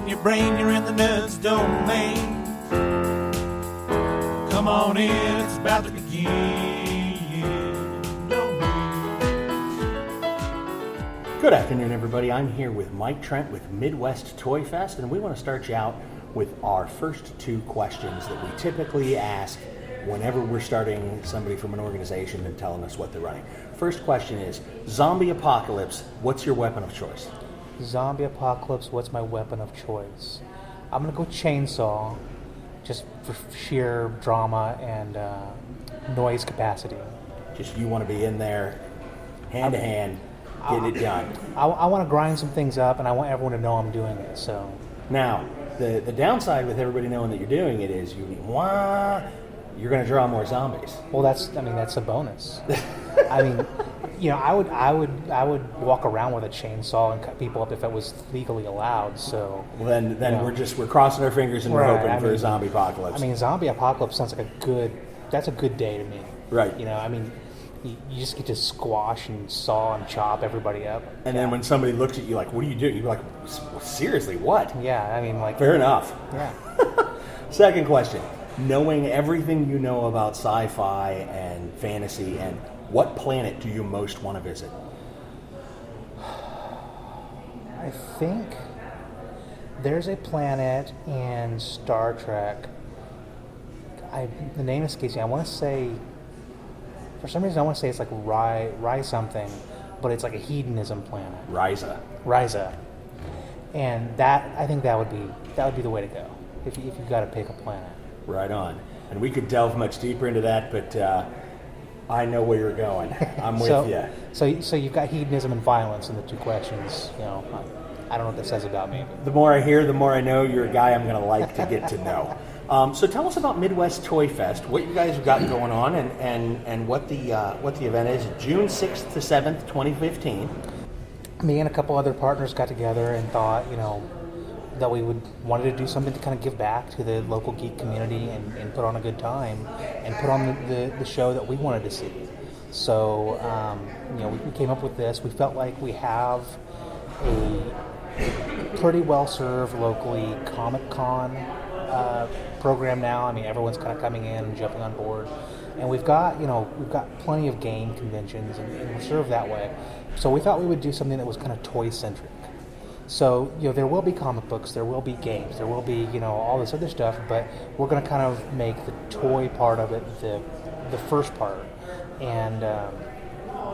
in your brain, you're in the nuts domain. Come on in, it's about to begin. Don't wait. Good afternoon, everybody. I'm here with Mike Trent with Midwest Toy Fest, and we want to start you out with our first two questions that we typically ask whenever we're starting somebody from an organization and telling us what they're running. First question is, zombie apocalypse, what's your weapon of choice? Zombie apocalypse, what's my weapon of choice? I'm going to go chainsaw, just for sheer drama and noise capacity. Just you want to be in there, hand to hand, getting it done. I want to grind some things up, and I want everyone to know I'm doing it, so... Now, the downside with everybody knowing that you're doing it is you're going to draw more zombies. Well, that's a bonus. I mean, I would walk around with a chainsaw and cut people up if it was legally allowed. So well, then we're crossing our fingers and we're hoping for a zombie apocalypse. I mean, zombie apocalypse sounds like that's a good day to me. Right. You just get to squash and saw and chop everybody up. And then when somebody looks at you like, what are you doing? You're like, seriously, what? Yeah, fair enough. Yeah. Second question. Knowing everything you know about sci-fi and fantasy, and what planet do you most want to visit? I think there's a planet in Star Trek. The name escapes me. I want to say, for some reason, it's like Rye something, but it's like a hedonism planet. Risa. And I think that would be the way to go if you've got to pick a planet. Right on. And we could delve much deeper into that, but I know where you're going. I'm with you. So you've got hedonism and violence in the two questions. I don't know what that says about me. The more I hear, the more I know you're a guy I'm going to like to get to know. So tell us about Midwest Toy Fest, what you guys have got going on, and what the event is. June 6th to 7th, 2015. Me and a couple other partners got together and thought, that we wanted to do something to kind of give back to the local geek community and put on a good time and put on the show that we wanted to see. So, we came up with this. We felt like we have a pretty well-served locally Comic-Con program now. I mean, everyone's kind of coming in and jumping on board. And we've got plenty of game conventions and we're served that way. So we thought we would do something that was kind of toy-centric. So, there will be comic books, there will be games, there will be, all this other stuff, but we're going to kind of make the toy part of it the first part and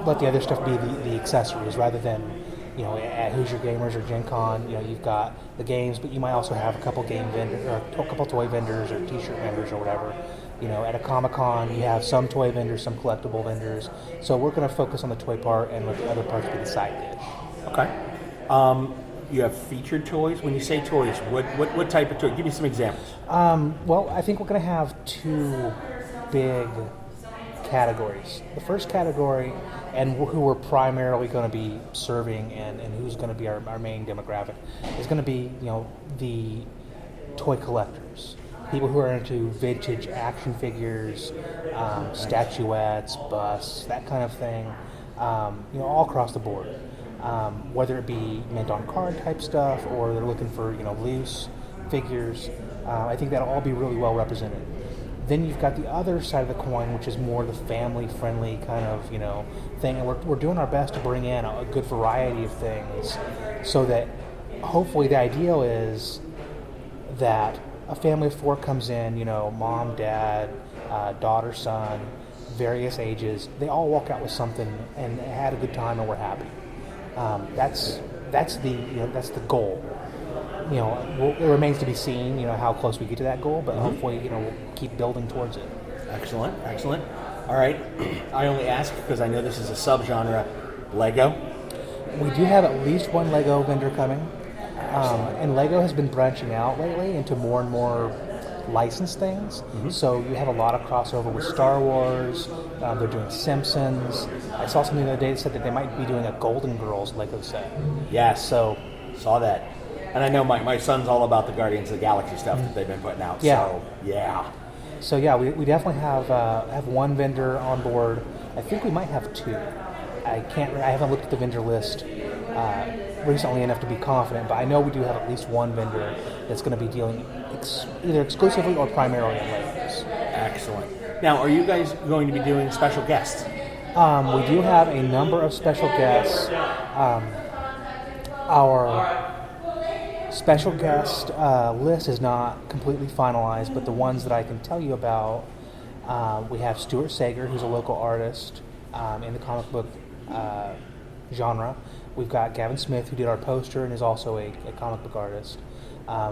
let the other stuff be the accessories rather than, at Hoosier Gamers or Gen Con, you've got the games, but you might also have a couple game vendors or a couple toy vendors or t-shirt vendors or whatever. At a Comic-Con, you have some toy vendors, some collectible vendors. So we're going to focus on the toy part and let the other parts be the side dish. Okay. You have featured toys. When you say toys, what type of toy? Give me some examples. Well, I think we're going to have two big categories. The first category, and who we're primarily going to be serving and who's going to be our main demographic, is going to be, the toy collectors. People who are into vintage action figures, statuettes, busts, that kind of thing, all across the board. Whether it be mint on card type stuff or they're looking for loose figures, I think that'll all be really well represented. Then you've got the other side of the coin, which is more the family friendly kind of thing, and we're doing our best to bring in a good variety of things, so that hopefully the ideal is that a family of four comes in, mom, dad, daughter, son, various ages. They all walk out with something and had a good time and we're happy. That's the goal. It remains to be seen, how close we get to that goal, but hopefully, we'll keep building towards it. Excellent. All right. I only ask because I know this is a subgenre. Lego. We do have at least one Lego vendor coming, and Lego has been branching out lately into more and more licensed things. Mm-hmm. So you have a lot of crossover with Star Wars. They're doing Simpsons. I saw something the other day that said that they might be doing a Golden Girls Lego set. Yeah, so saw that. And I know my son's all about the Guardians of the Galaxy stuff that they've been putting out. Yeah. So, yeah. So, yeah, we definitely have one vendor on board. I think we might have two. I haven't looked at the vendor list recently enough to be confident, but I know we do have at least one vendor that's going to be dealing either exclusively or primarily in Legos. Excellent. Now, are you guys going to be doing special guests? We do have a number of special guests. Our special guest list is not completely finalized, but the ones that I can tell you about, we have Stuart Sager, who's a local artist in the comic book genre. We've got Gavin Smith, who did our poster and is also a comic book artist.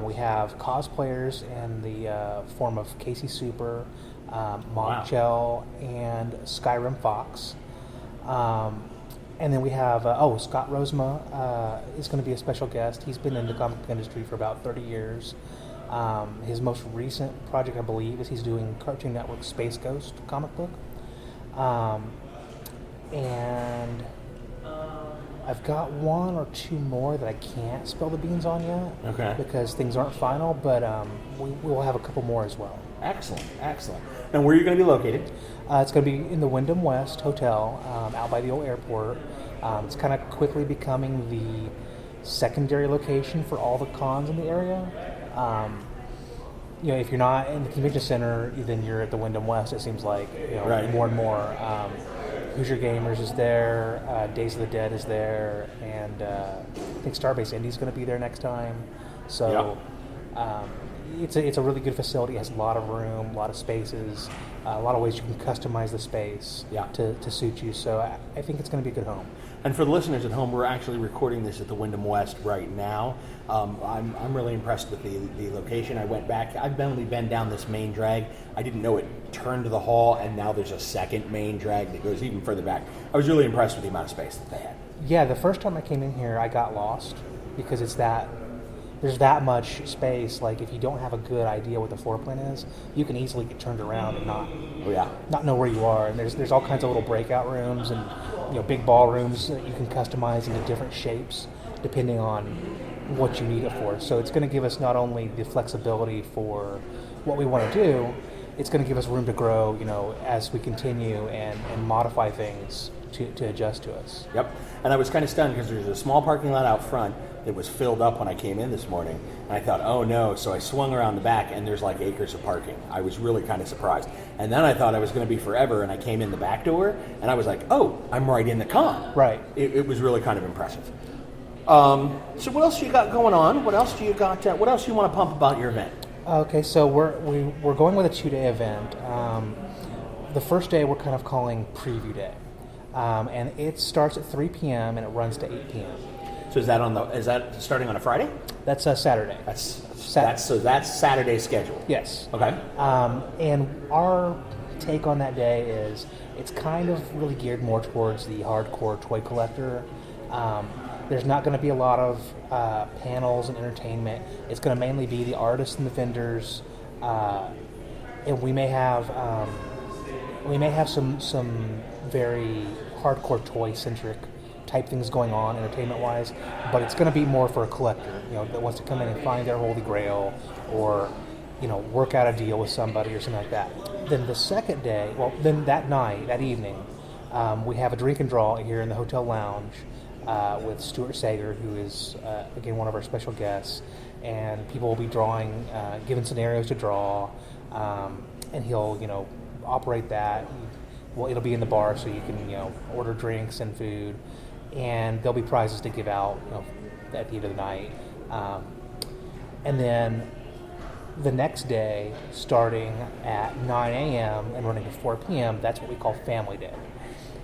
We have cosplayers in the form of Casey Super, Monchel, and Skyrim Fox. And then we have, Scott Rosema is going to be a special guest. He's been in the comic book industry for about 30 years. His most recent project, I believe, is he's doing Cartoon Network Space Ghost comic book. And I've got one or two more that I can't spill the beans on yet. Okay. Because things aren't final, but we will have a couple more as well. Excellent, excellent. Now, where are you going to be located? It's going to be in the Wyndham West Hotel out by the old airport. It's kind of quickly becoming the secondary location for all the cons in the area. If you're not in the convention center, then you're at the Wyndham West, it seems like, Right. more and more. Hoosier Gamers is there, Days of the Dead is there, and I think Starbase Indy is going to be there next time. So it's a really good facility. It has a lot of room, a lot of spaces, a lot of ways you can customize the space to suit you. So I think it's going to be a good home. And for the listeners at home, we're actually recording this at the Wyndham West right now. I'm really impressed with the location. I went back. I've only been down this main drag. I didn't know it turned to the hall, and now there's a second main drag that goes even further back. I was really impressed with the amount of space that they had. Yeah, the first time I came in here, I got lost because there's that much space. Like, if you don't have a good idea what the floor plan is, you can easily get turned around and not know where you are. And there's all kinds of little breakout rooms and big ballrooms that you can customize into different shapes depending on what you need it for. So it's going to give us not only the flexibility for what we want to do, it's going to give us room to grow, as we continue and modify things to adjust to us. Yep. And I was kind of stunned because there's a small parking lot out front that was filled up when I came in this morning. And I thought, oh no. So I swung around the back and there's like acres of parking. I was really kind of surprised. And then I thought I was going to be forever, and I came in the back door and I was like, oh, I'm right in the con. Right. It was really kind of impressive. So what else you got going on? What else do you got? What else do you want to pump about your event? Okay, so we're going with a 2-day event. The first day we're kind of calling Preview Day, and it starts at 3 p.m. and it runs to 8 p.m. So is that starting on a Friday? That's a Saturday. That's Saturday schedule. Yes. Okay. And our take on that day is it's kind of really geared more towards the hardcore toy collector. There's not going to be a lot of panels and entertainment. It's going to mainly be the artists and the vendors, and we may have some very hardcore toy centric type things going on entertainment wise, but it's going to be more for a collector, that wants to come in and find their holy grail, or work out a deal with somebody or something like that. Then the second day, that evening, we have a drink and draw here in the hotel lounge. With Stuart Sager, who is, again, one of our special guests. And people will be drawing, given scenarios to draw, and he'll, operate that. Well, it'll be in the bar, so you can, order drinks and food. And there'll be prizes to give out, at the end of the night. And then the next day, starting at 9 a.m. and running to 4 p.m., that's what we call Family Day.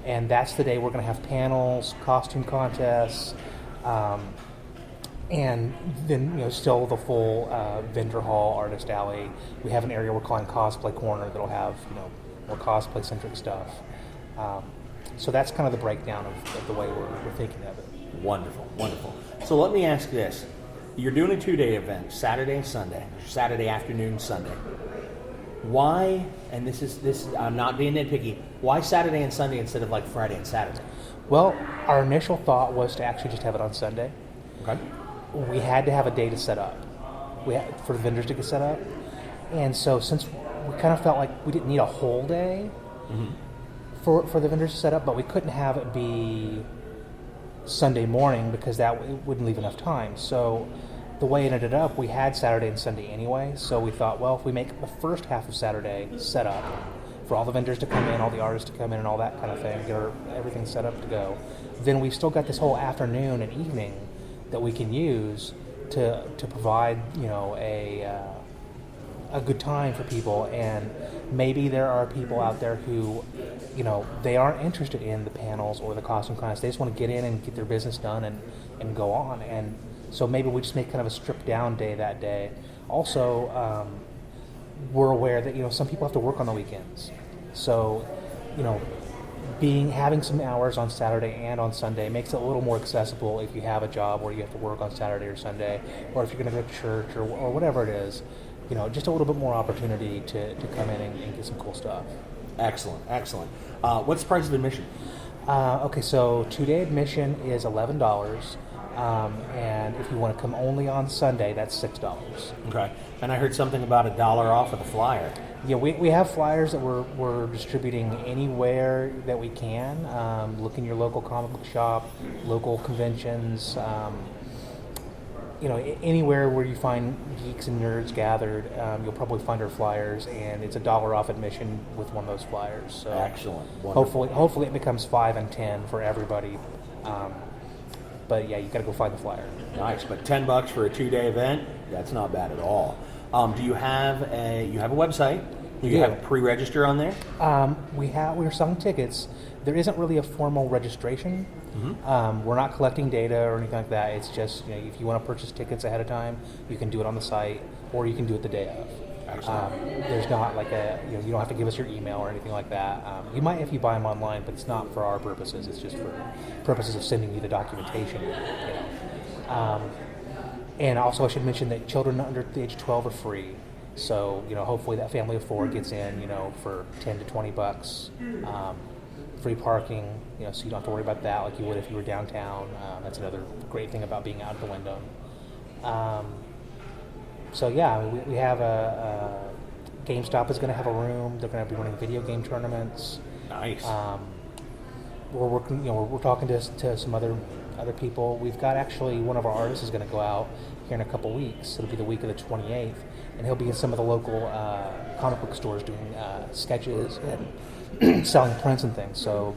And that's the day we're going to have panels, costume contests, and then still the full vendor hall, artist alley. We have an area we're calling Cosplay Corner that'll have more cosplay centric stuff. So that's kind of the breakdown of the way we're thinking of it. Wonderful, wonderful. So let me ask this: you're doing a 2-day event, Saturday and Sunday, Saturday afternoon, Sunday. Why, and this I'm not being nitpicky, why Saturday and Sunday instead of like Friday and Saturday? Well, our initial thought was to actually just have it on Sunday. Okay. We had to have a day to set up. For the vendors to get set up. And so since we kind of felt like we didn't need a whole day for the vendors to set up, but we couldn't have it be Sunday morning because it wouldn't leave enough time. So the way it ended up, we had Saturday and Sunday anyway. So we thought, well, if we make the first half of Saturday set up for all the vendors to come in, all the artists to come in, and all that kind of thing, get everything set up to go, then we've still got this whole afternoon and evening that we can use to provide, a good time for people. And maybe there are people out there who, they aren't interested in the panels or the costume contest. They just want to get in and get their business done and go on. And so maybe we just make kind of a stripped down day that day. Also, we're aware that, some people have to work on the weekends. So, having some hours on Saturday and on Sunday makes it a little more accessible if you have a job where you have to work on Saturday or Sunday, or if you're going to go to church or whatever it is. Just a little bit more opportunity to come in and get some cool stuff. Excellent. What's the price of admission? Okay, so 2-day admission is $11, and if you want to come only on Sunday, that's $6. Okay. And I heard something about $1 off of the flyer. Yeah, we have flyers that we're distributing anywhere that we can. Look in your local comic book shop, local conventions, anywhere where you find geeks and nerds gathered, you'll probably find our flyers, and it's $1 off admission with one of those flyers. So excellent. Wonderful. Hopefully it becomes 5 and 10 for everybody. But yeah, you got to go find the flyer. Nice, but $10 for a 2-day event, that's not bad at all. Do you have a website? Do you have pre-register on there? We're selling tickets. There isn't really a formal registration. Mm-hmm. We're not collecting data or anything like that. It's just, if you want to purchase tickets ahead of time, you can do it on the site, or you can do it the day of. Excellent. There's not like you don't have to give us your email or anything like that. You might if you buy them online, but it's not for our purposes. It's just for purposes of sending you the documentation. And also I should mention that children under the age of 12 are free. So, hopefully that family of 4 gets in, for $10 to $20. Free parking, so you don't have to worry about that like you would if you were downtown. That's another great thing about being out at the Wyndham. So yeah, we have GameStop is going to have a room. They're going to be running video game tournaments. Nice. We're working, we're talking to some other people. We've got actually one of our artists is going to go out here in a couple weeks. It'll be the week of the 28th, and he'll be in some of the local comic book stores doing sketches and selling prints and things. So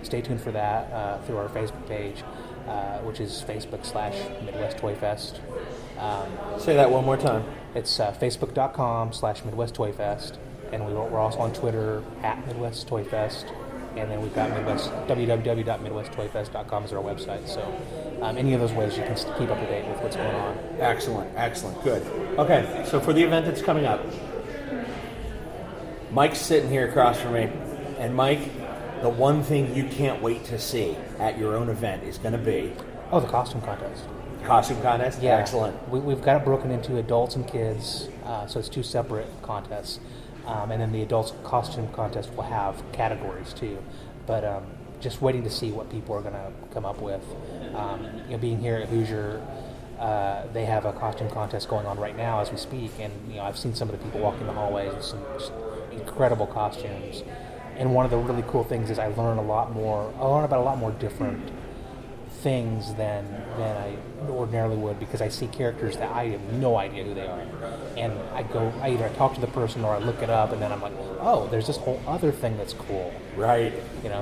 stay tuned for that through our Facebook page, which is Facebook/Midwest Toy Fest. Say that one more time. It's Facebook.com/Midwest Toy Fest, and we're also on Twitter @Midwest Toy Fest. And then we've got www.midwesttoyfest.com is our website. So any of those ways you can keep up to date with what's going on. Excellent. Good. Okay, so for the event that's coming up, Mike's sitting here across from me. And Mike, the one thing you can't wait to see at your own event is going to be... Oh, the costume contest. Costume contest? Yeah. Excellent. We've got it broken into adults and kids, so it's 2 separate contests. And then the adults costume contest will have categories too. But just waiting to see what people are going to come up with. Being here at Hoosier, they have a costume contest going on right now as we speak. And I've seen some of the people walking the hallways with some just incredible costumes. And one of the really cool things is I learn about a lot more different things than I ordinarily would, because I see characters that I have no idea who they are, and I either talk to the person or I look it up, and then I'm like, oh, there's this whole other thing that's cool, right?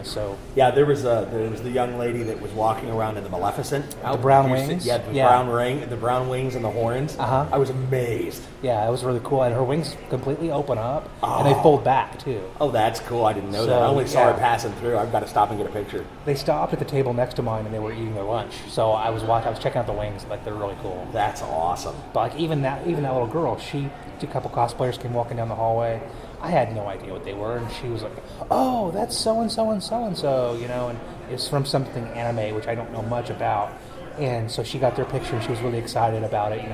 So yeah, there was the young lady that was walking around in the Maleficent, the brown wings, the brown wings and the horns. I was amazed. Yeah, it was really cool, and her wings completely open up and they fold back too. Oh, that's cool. I didn't know that. I only saw her passing through. I've got to stop and get a picture. They stopped at the table next to mine and they were eating their lunch. So I was checking out the wings. Like, they're really cool. That's awesome. But like even that little girl, a couple cosplayers came walking down the hallway. I had no idea what they were, and she was like, "Oh, that's so and so and so and so," and it's from something anime, which I don't know much about. And so she got their picture, and she was really excited about it, And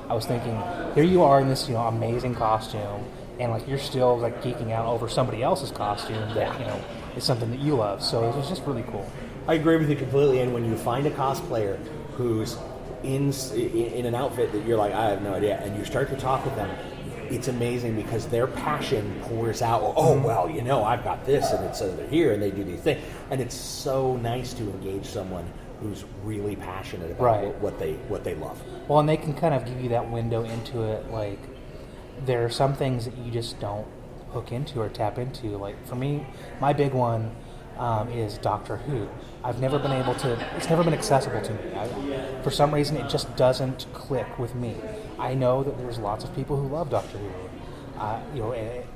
I was thinking, here you are in this, amazing costume, and like you're still like geeking out over somebody else's costume that is something that you love. So it was just really cool. I agree with you completely. And when you find a cosplayer who's in an outfit that you're like, I have no idea, and you start to talk with them, it's amazing because their passion pours out. Oh, well, I've got this, and it's over here, and they do these things. And it's so nice to engage someone who's really passionate about what they love. Well, and they can kind of give you that window into it. Like, there are some things that you just don't hook into or tap into. Like, for me, my big one is Doctor Who. I've never been able to, it's never been accessible to me. For some reason, it just doesn't click with me. I know that there's lots of people who love Doctor Who,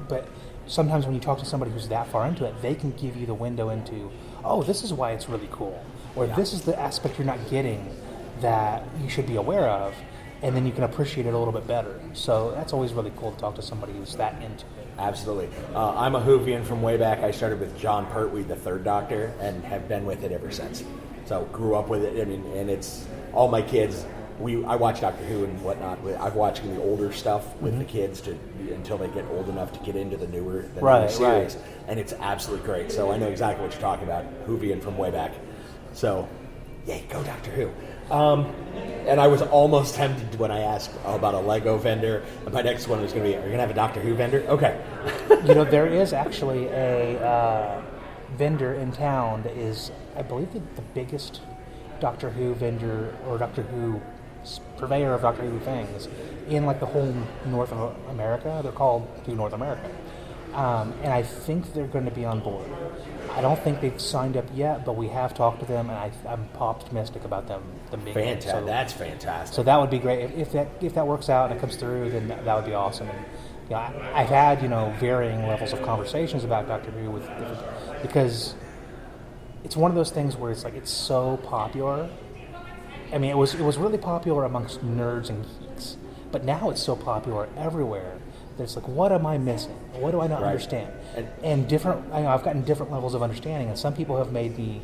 but sometimes when you talk to somebody who's that far into it, they can give you the window into, oh, this is why it's really cool, or this is the aspect you're not getting that you should be aware of, and then you can appreciate it a little bit better. So that's always really cool to talk to somebody who's that into it. Absolutely. I'm a Whovian from way back. I started with John Pertwee, the third Doctor, and have been with it ever since. So grew up with it. I mean, and it's all my kids. I watch Doctor Who and whatnot. I've watched the older stuff with the kids until they get old enough to get into the newer series, and it's absolutely great. So I know exactly what you're talking about. Whovian from way back. So, yay, go Doctor Who. And I was almost tempted when I asked about a Lego vendor. And my next one was going to be, are you going to have a Doctor Who vendor? Okay. There is actually a vendor in town that is, I believe, the biggest Doctor Who vendor or Doctor Who purveyor of Doctor Who things in like the whole North America. They're called Who North America. And I think they're going to be on board. I don't think they've signed up yet, but we have talked to them, and I'm optimistic about them being fantastic. So, that's fantastic. So that would be great if that works out and it comes through. Then that would be awesome. And I've had varying levels of conversations about Doctor Who with different, because it's one of those things where it's like it's so popular. I mean, it was really popular amongst nerds and geeks, but now it's so popular everywhere. It's like, what am I missing? What do I not understand? And different. I've gotten different levels of understanding, and some people have made me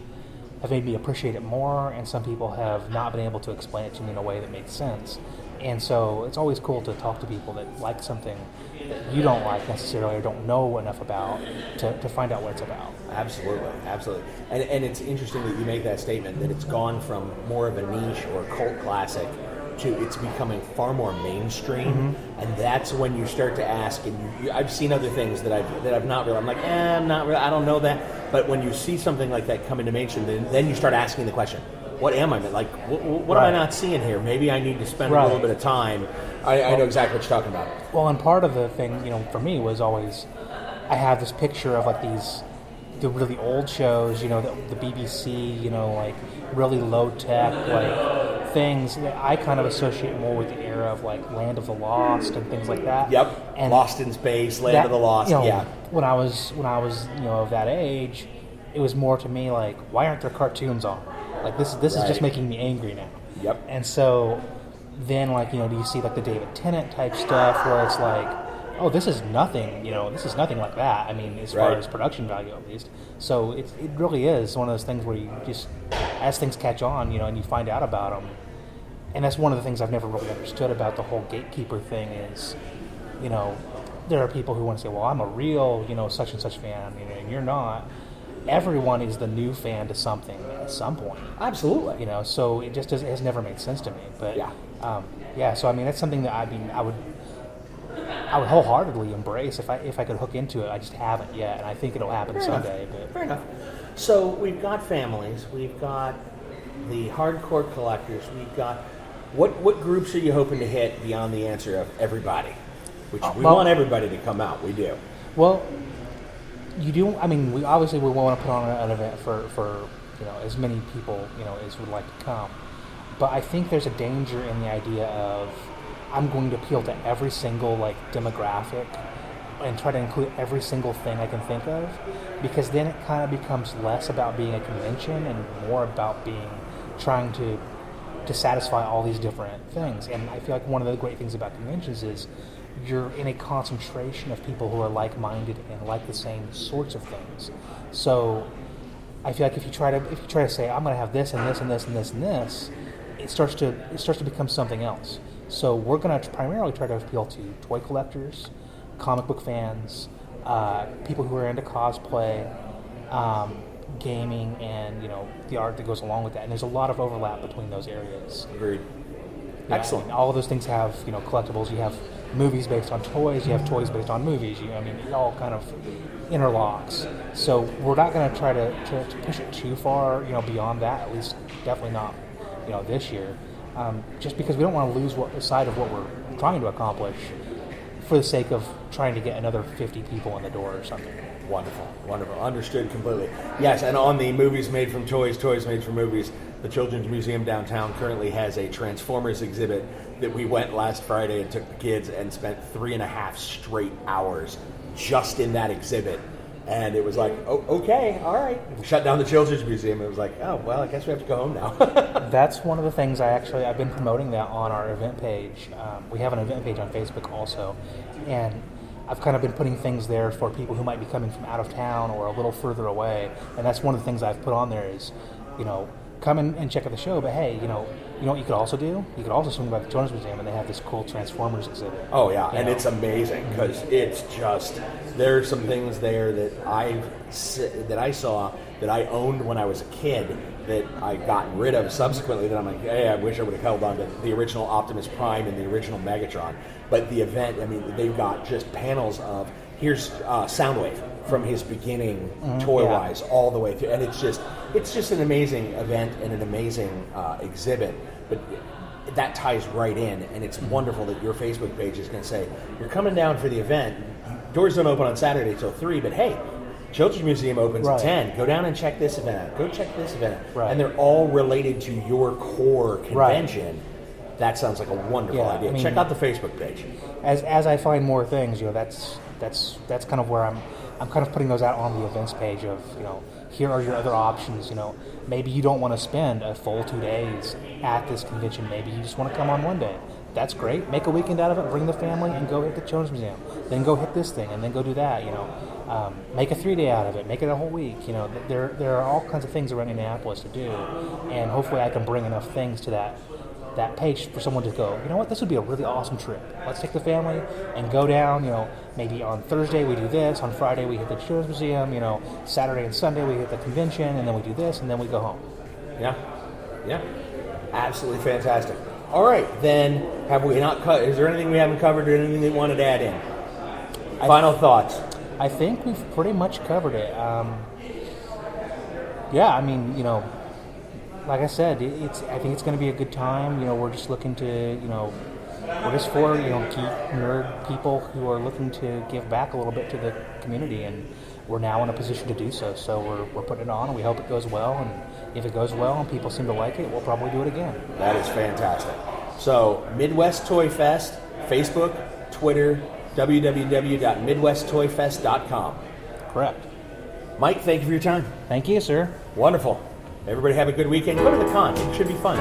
appreciate it more, and some people have not been able to explain it to me in a way that makes sense. And so it's always cool to talk to people that like something that you don't like necessarily or don't know enough about to find out what it's about. Absolutely. And it's interesting that you make that statement, that it's gone from more of a niche or cult classic to it's becoming far more mainstream, and that's when you start to ask. And I've seen other things that I've not really. I'm like, I'm not really. I don't know that. But when you see something like that come into mainstream, then you start asking the question, what am I like? What am I not seeing here? Maybe I need to spend a little bit of time. I know exactly what you're talking about. Well, and part of the thing, for me was always I have this picture of like the really old shows, the BBC, like really low tech, like things that I kind of associate more with the era of like Land of the Lost and things like that. Yep. And Lost in Space, Land of the Lost. Yeah. When I was of that age, it was more to me like, why aren't there cartoons on? Like this is just making me angry now. Yep. And so then do you see like the David Tennant type stuff where it's like, oh, this is nothing, this is nothing like that. I mean, as far as production value at least. So it really is one of those things where you just, as things catch on, and you find out about them. And that's one of the things I've never really understood about the whole gatekeeper thing is, there are people who want to say, well, I'm a real, such and such fan, and you're not. Everyone is the new fan to something at some point. Absolutely. So it just has never made sense to me. But so I mean, that's something that I would wholeheartedly embrace if I could hook into it. I just haven't yet, and I think it'll happen someday. But fair enough. So we've got families, we've got the hardcore collectors, we've got what groups are you hoping to hit beyond the answer of everybody? Which we want everybody to come out. We do. Well, you do. I mean, we want to put on an event for as many people as would like to come. But I think there's a danger in the idea of I'm going to appeal to every single demographic and try to include every single thing I can think of, because then it kind of becomes less about being a convention and more about trying to satisfy all these different things. And I feel like one of the great things about conventions is you're in a concentration of people who are like-minded and like the same sorts of things. So I feel like if you try to say I'm going to have this and this and this and this and this, it starts to become something else. So we're going to primarily try to appeal to toy collectors, comic book fans, people who are into cosplay, gaming, and the art that goes along with that. And there's a lot of overlap between those areas. Agreed. Yeah, Excellent. all of those things have collectibles. You have movies based on toys, you have toys based on movies. I mean, it all kind of interlocks. So we're not going to try to push it too far, beyond that. At least, definitely not, this year. Just because we don't want to lose sight of what we're trying to accomplish for the sake of trying to get another 50 people in the door or something. Wonderful, wonderful. Understood completely. Yes, and on the Movies Made from Toys, Toys Made from Movies, the Children's Museum downtown currently has a Transformers exhibit that we went last Friday and took the kids and spent 3.5 straight hours just in that exhibit. And it was like, oh, okay, all right. We shut down the Children's Museum. It was like, oh, well, I guess we have to go home now. That's one of the things I've been promoting that on our event page. We have an event page on Facebook also. And I've kind of been putting things there for people who might be coming from out of town or a little further away. And that's one of the things I've put on there is, come in and check out the show, but hey, you know what you could also do? You could also swing by the Children's Museum, and they have this cool Transformers exhibit. Oh, yeah, and it's amazing because it's just, there are some things there that I saw that I owned when I was a kid that I got rid of subsequently that I'm like, hey, I wish I would have held on to the original Optimus Prime and the original Megatron. But the event, I mean, they've got just panels of, here's Soundwave from his beginning toy-wise all the way through. And it's just an amazing event and an amazing exhibit. But that ties right in, and it's wonderful that your Facebook page is going to say, you're coming down for the event. Doors don't open on Saturday till 3, but hey, Children's Museum opens at 10. Go down and check this event out. Go check this event out. Right. And they're all related to your core convention. Right. That sounds like a wonderful idea. I mean, check out the Facebook page. As I find more things, that's kind of where I'm kind of putting those out on the events page of, here are your other options. Maybe you don't want to spend a full 2 days at this convention. Maybe you just want to come on one day. That's great. Make a weekend out of it. Bring the family and go hit the Children's Museum. Then go hit this thing and then go do that. Make a 3-day out of it. Make it a whole week. There are all kinds of things around Indianapolis to do, and hopefully I can bring enough things to that page for someone to go, you know what, this would be a really awesome trip. Let's take the family and go down, maybe on Thursday we do this, on Friday we hit the Children's Museum, Saturday and Sunday we hit the convention, and then we do this, and then we go home. Yeah. Absolutely fantastic. All right, then, is there anything we haven't covered or anything that you wanted to add in? Final thoughts. I think we've pretty much covered it. Like I said, I think it's going to be a good time. We're just looking to, we're just for, geek nerd people who are looking to give back a little bit to the community, and we're now in a position to do so. So we're putting it on, and we hope it goes well. And if it goes well and people seem to like it, we'll probably do it again. That is fantastic. So Midwest Toy Fest, Facebook, Twitter, www.midwesttoyfest.com. Correct. Mike, thank you for your time. Thank you, sir. Wonderful. Everybody have a good weekend. Go to the con. It should be fun.